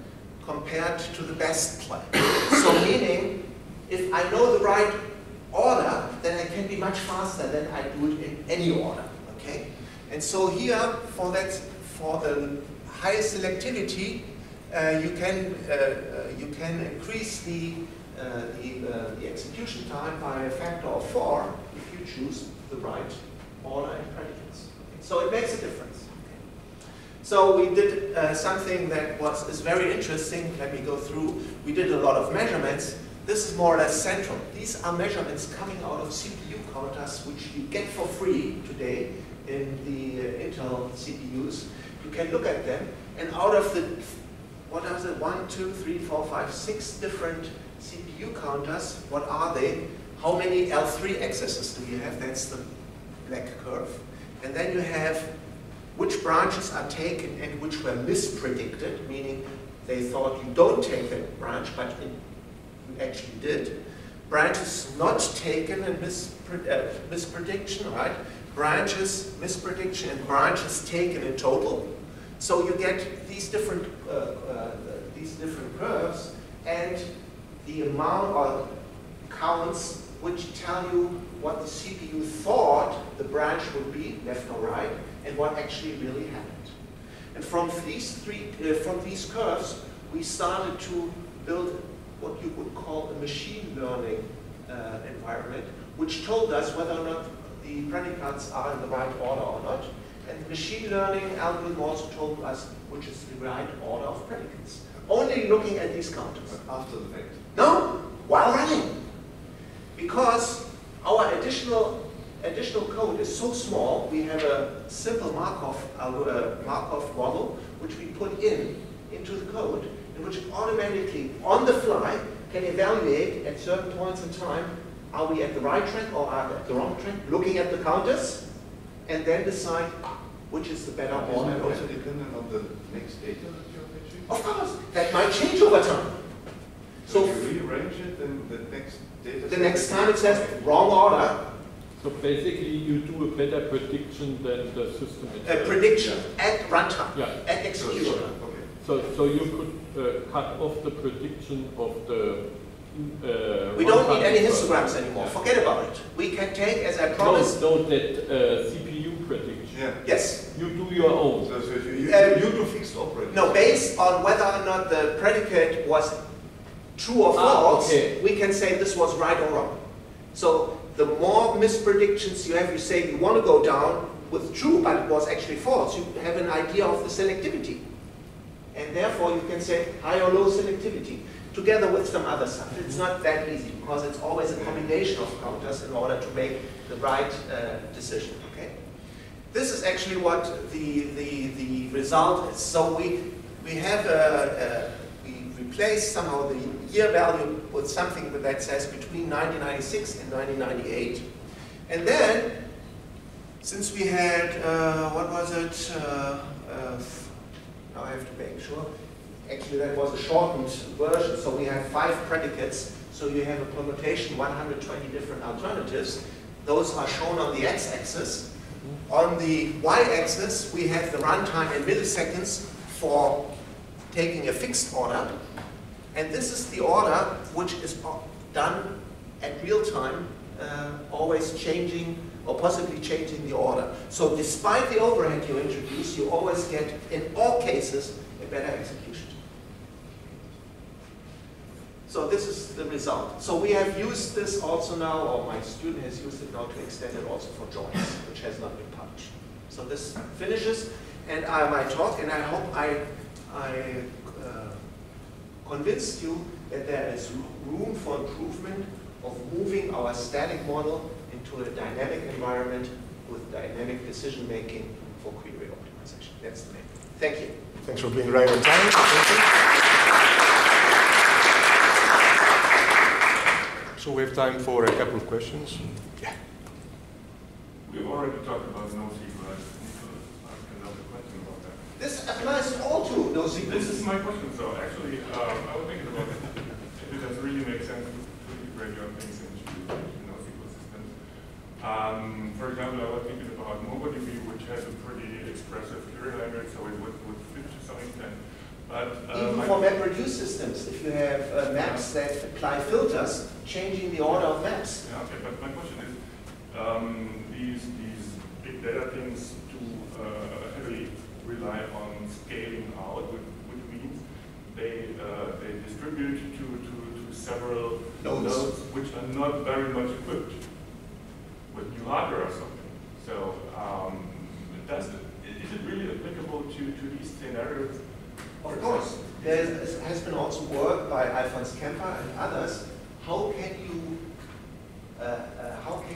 compared to the best plan. So meaning, if I know the right order, then I can be much faster than I do it in any order. Okay? And so here, for the highest selectivity, you can increase the execution time by a factor of 4 if you choose the right order and predicates. Okay? So it makes a difference. Okay? So we did something that is very interesting. Let me go through. We did a lot of measurements. This is more or less central. These are measurements coming out of CPU counters, which you get for free today in the Intel CPUs. You can look at them, and out of the, what is it, 1, 2, 3, 4, 5, 6 different CPU counters, what are they? How many L3 accesses do you have? That's the black curve. And then you have which branches are taken and which were mispredicted, meaning they thought you don't take that branch, but you actually did. Branches not taken and misprediction, right? Branches, misprediction, and branches taken in total. So you get these different curves, and the amount of counts which tell you what the CPU thought the branch would be, left or right, and what actually really happened. And from these curves, we started to build what you would call a machine learning environment, which told us whether or not the predicates are in the right order or not. And the machine learning algorithm also told us which is the right order of predicates. Only looking at these counters. After the fact? No, while running. Because our additional code is so small, we have a simple Markov model which we put into the code, in which it automatically, on the fly, can evaluate at certain points in time, are we at the right track or are we at the wrong track, looking at the counters, and then decide which is the better order. Isn't it also dependent on the next data that you're fetching? Of course, that might change over time. So if you rearrange it, then the next data. The next time it says wrong order. So basically, you do a better prediction than the system itself. A prediction at runtime, Yeah. at execution. Okay. So you could cut off the prediction of the. We don't need any runtime histograms first. anymore. Yeah. Forget about it. We can take, as I promised. No, that CPU prediction. Yeah. Yes. You do your own. So you do fixed operators. No, based on whether or not the predicate was true or false, okay. we can say this was right or wrong. So the more mispredictions you have, you say you want to go down with true, but it was actually false. You have an idea of the selectivity. And therefore you can say high or low selectivity, together with some other stuff. It's not that easy, because it's always a combination of counters in order to make the right decision. Okay? This is actually what the result is. So we have we replace somehow the year value with something that says between 1996 and 1998. And then, since we had, what was it? Now I have to make sure. Actually, that was a shortened version. So we have 5 predicates. So you have a permutation, 120 different alternatives. Those are shown on the x-axis. On the y-axis, we have the runtime in milliseconds for taking a fixed order. And this is the order which is done at real time, always changing or possibly changing the order. So despite the overhead you introduce, you always get, in all cases, a better execution. So this is the result. So we have used this also now, or my student has used it now to extend it also for joints, which has not been published. So this finishes my talk, and I hope I convinced you that there is room for improvement of moving our static model into a dynamic environment with dynamic decision making for query optimization. That's the main thing. Thank you. Thanks for being right on time. So we have time for a couple of questions. Yeah. We've already talked about NoSQL. I need to ask another question about that. This applies to all two NoSQL. This is my question. So actually, I was thinking about it. If it does really make sense to integrate your things into NoSQL systems. For example, I was thinking about MongoDB, which has a pretty expressive query language, so it would fit to some extent. But even for MapReduce systems, if you have maps that apply filters, changing the order of maps. Yeah, okay, but my question is, these big data things to heavily rely on scaling out, which means they distribute to several nodes which are not very much equipped with new hardware or something. So is it really applicable to these scenarios? Of course. There has been also work by Alfons Kemper and others. How can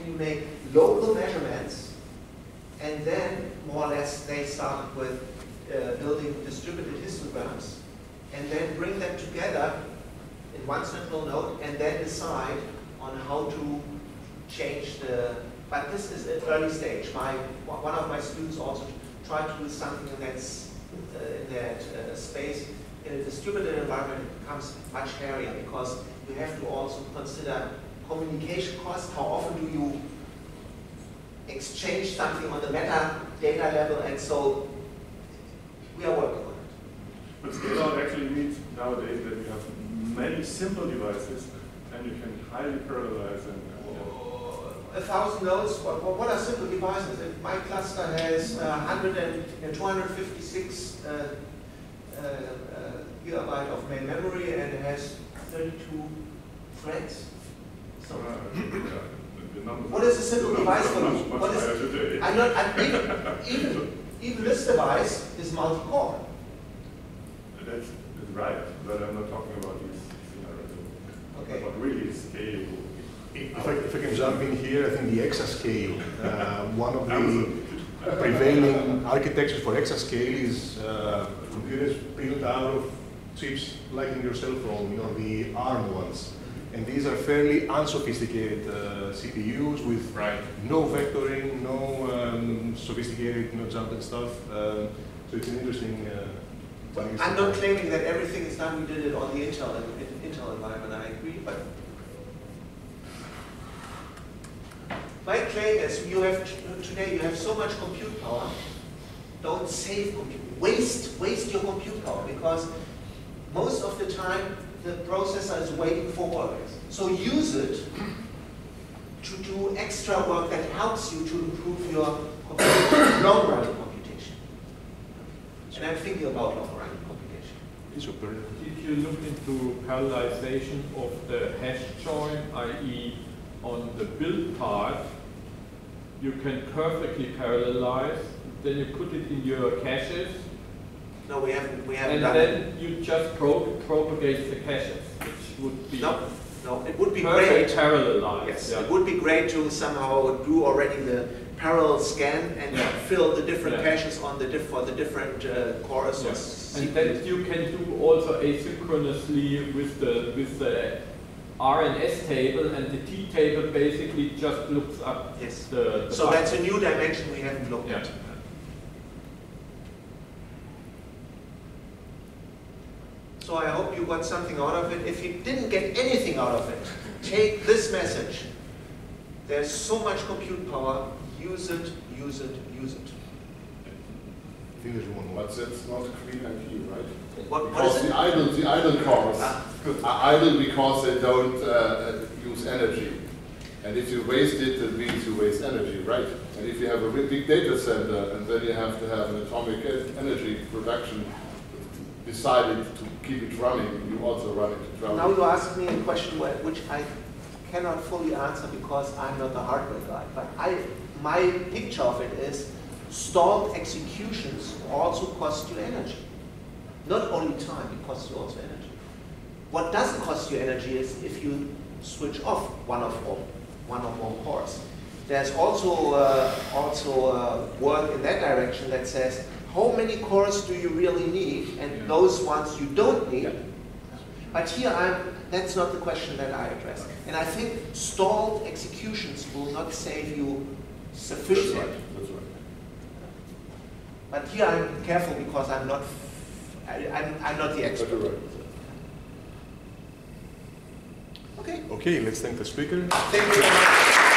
you make local measurements, and then more or less they started with building distributed histograms, and then bring them together in one central node, and then decide on how to change the. But this is at early stage. One of my students also tried to do something that's in that space. In a distributed environment, it becomes much hairier because you have to also consider communication costs. How often do you exchange something on the metadata level? And so we are working on it. But scale out actually means nowadays that you have many simple devices and you can highly parallelize them. 1,000 nodes, what are simple devices? My cluster has 256 gigabyte of main memory, and it has 32 threads. So, what is a simple device for you? Even this device is multi-core. That's right, but I'm not talking about these scenarios. Okay. But really scale. If I can jump in here, I think the exascale, one of the prevailing architectures for exascale is computers built out of chips like in your cell phone, the ARM ones. And these are fairly unsophisticated CPUs with no vectoring, no sophisticated jump and stuff. So it's an interesting I'm not claiming that everything is done. We did it on the Intel environment, I agree, but my claim is today you have so much compute power, don't save compute, waste your compute power, because most of the time the processor is waiting for work. So use it to do extra work that helps you to improve your long-run computation. Super. If you look into parallelization of the hash join, i.e. on the build part, you can perfectly parallelize, then you put it in your caches, No, we haven't and done it. then you just propagate the caches, which would be No, it would be perfect great. parallelized. Yes, yeah. it would be great to somehow do already the parallel scan and Yeah. fill the different Yeah. caches on the for the different cores. Yeah. Or And then you can do also asynchronously with the RNS table, and the T table basically just looks up Yes. the So that's a new dimension we haven't looked Yeah. at. So I hope you got something out of it. If you didn't get anything out of it, take this message. There's so much compute power. Use it, use it, use it. I think there's one more. But that's not clean IP, right? What Because is it? the idle cores Ah. are idle because they don't use energy. And if you waste it, that means you waste energy, right? And if you have a big data center and then you have to have an atomic energy production decided to keep it running, you also run it to Now you ask me a question which I cannot fully answer because I'm not the hardware guy. But my picture of it is stalled executions also cost you energy. Not only time, it costs you also energy. What doesn't cost you energy is if you switch off one or more cores. There's also work in that direction that says how many cores do you really need, and those ones you don't need. But here that's not the question that I address. And I think stalled executions will not save you sufficiently. That's right. But here I'm careful because I'm not the expert. But you're right. Okay. Okay, let's thank the speaker. Thank you very much.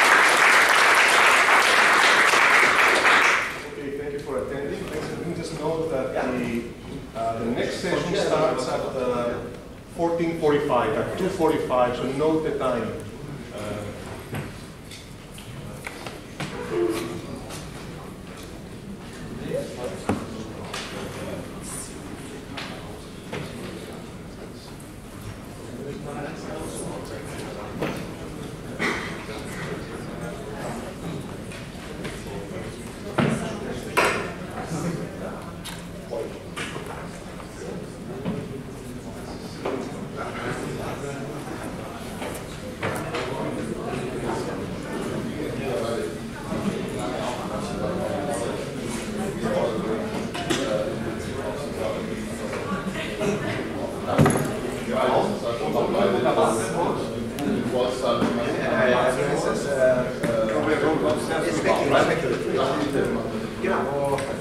Okay, thank you for attending. Let me just note that Yeah. the next session starts at 14:45, at 2:45, so note the time. Genau.